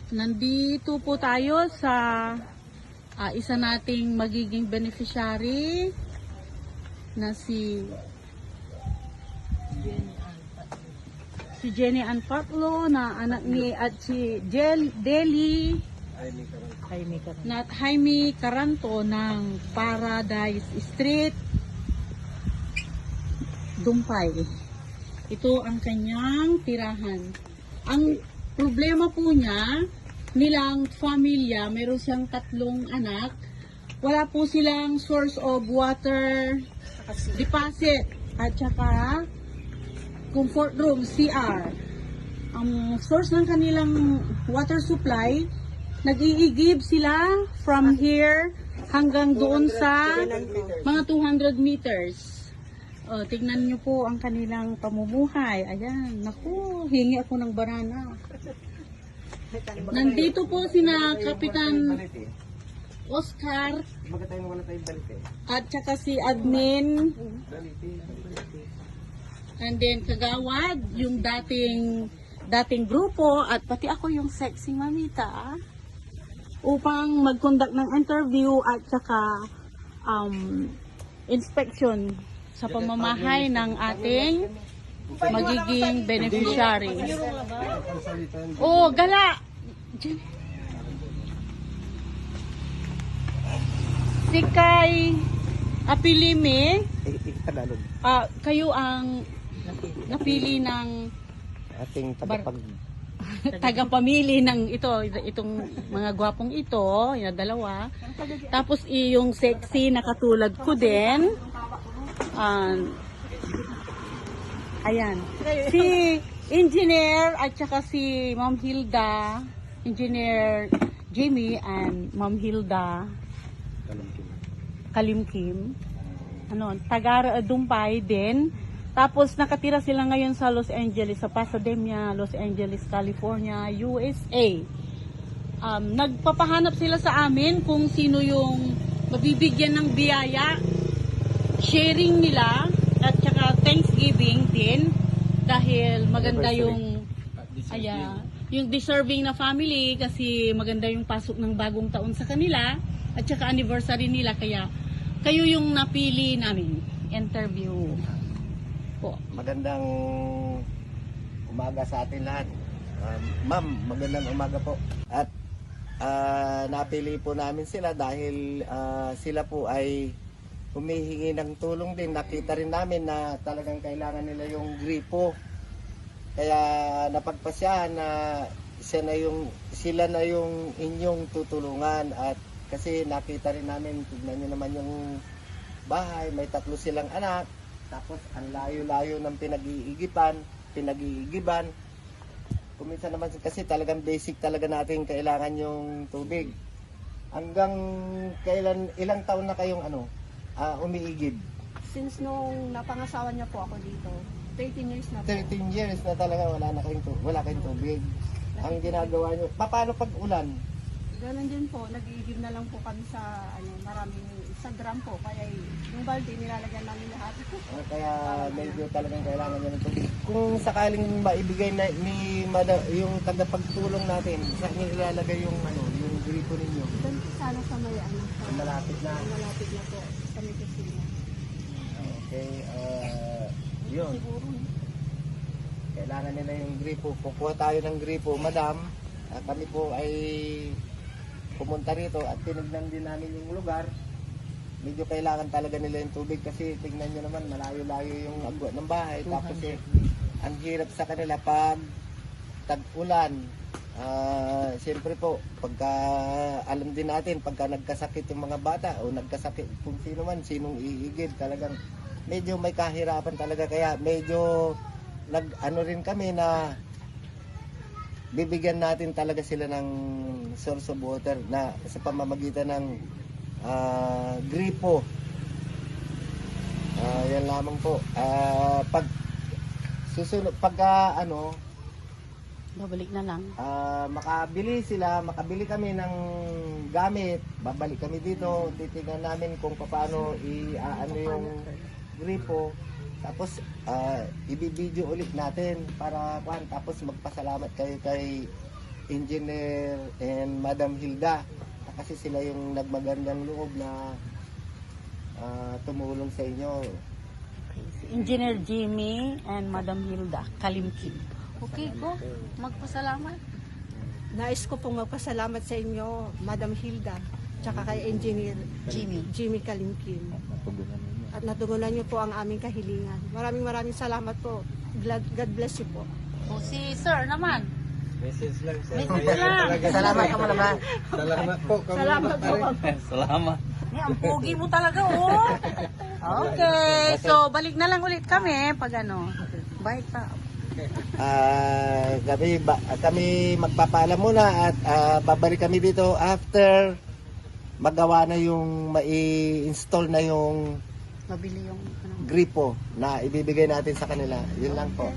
Nandito po tayo sa isa nating magiging beneficiary na si Jenny Ann Patlo na anak ni at si Deli Jaime Caranto ng Paradise Street, Dumpay. Ito ang kanyang tirahan. Ang problema po niya, nilang pamilya, meron siyang 3 anak. Wala po silang source of water deposit at saka comfort room, CR. Ang source ng kanilang water supply, nag-iigib sila from here hanggang doon sa mga 200 meters. Tignan nyo po ang kanilang pamumuhay. Ayan, naku, hingi ako ng banana. Nandito po sina Kapitan Oscar at saka si admin, and then kagawad, yung dating grupo, at pati ako yung sexy mamita, upang mag-conduct ng interview at saka inspection sa pamamahay ng ating magiging beneficiary. Oh, gala! Si Kay Apilime, kayo ang napili ng ating tagapamili ng itong mga gwapong ito, yung 2. Tapos yung sexy na katulad ko din. Ayan. Si Engineer at saka si Ma'am Hilda, Engineer Jamie and Ma'am Hilda Kalimkim. Taga Dumpay din. Tapos nakatira sila ngayon sa Los Angeles, sa Pasadena, Los Angeles, California, USA. Nagpapahanap sila sa amin kung sino yung mabibigyan ng biyaya, sharing nila, at saka Thanksgiving din, dahil maganda yung yung deserving na family, kasi maganda yung pasok ng bagong taon sa kanila at saka anniversary nila, kaya kayo yung napili namin interview po. Magandang umaga sa atin lahat. Ma'am, magandang umaga po. At napili po namin sila dahil sila po ay humihingi ng tulong din. Nakita rin namin na talagang kailangan nila yung gripo. Kaya napagpasyahan na sila na yung inyong tutulungan. At kasi nakita rin namin, tignan nyo naman yung bahay, may 3 silang anak. Tapos ang layo-layo ng pinag-iigiban. Kuminsan naman kasi talagang basic talaga natin kailangan yung tubig. Hanggang ilang taon na kayong umiigib? Since nung napangasawa niya po ako dito, 13 years na po. 13 years na talaga wala kayong tubig. Ang ginagawa nyo, paano pag ulan? Ganun din po, nag-iigib na lang po kami sa sa drum po, kaya yung balde nilalagyan namin lahat. Kaya medyo talagang kailangan nyo ng tubig. Kung sakaling maibigay na yung tagapagtulong natin, saan nyo ilalagay yung gripo ninyo? Doon po sana sa may Malapit na. malapit na po sa may kusina. Okay, yun. Siguro. Kailangan nila yung gripo. Kukuha tayo ng gripo, madam. Kami po ay pumunta rito at tinignan din namin yung lugar. Medyo kailangan talaga nila yung tubig kasi tingnan nyo naman, malayo-layo yung agwa ng bahay. Tapos ang hirap sa kanila pag tag-ulan. Siyempre po, pagka alam din natin, pagka nagkasakit yung mga bata o nagkasakit kung sino man, sinong iigib, talagang medyo may kahirapan talaga. Kaya medyo rin kami na bibigyan natin talaga sila ng source of water na sa pamamagitan ng gripo. Yan lamang po. Pag susunod, Babalik na lang. makabili kami ng gamit, babalik kami dito, titignan namin kung paano yung gripo. Tapos ibibideo ulit natin para tapos magpasalamat kayo kay Engineer and Madam Hilda. Kasi sila yung nagmagandang loob na tumulong sa inyo. Engineer Jimmy and Madam Hilda Kalimkim. Okay ko, magpasalamat. Nais ko pong magpasalamat sa inyo, Madam Hilda, tsaka kay Engineer Jimmy Kalimkim. At natugunan niyo po ang aming kahilingan. Maraming salamat po. God bless you po. O si Sir naman. Message lang sir. Message lang. Salamat ka naman. Salamat po. Salamat po. Salamat. Ang pogi mo talaga, oh. Okay, so balik na lang ulit kami pag ano. Bye pa. Kami magpapaalam muna at babalik kami dito after magawa na yung mai-install na yung Mabili yung ano. gripo na ibibigay natin sa kanila. Yun lang po.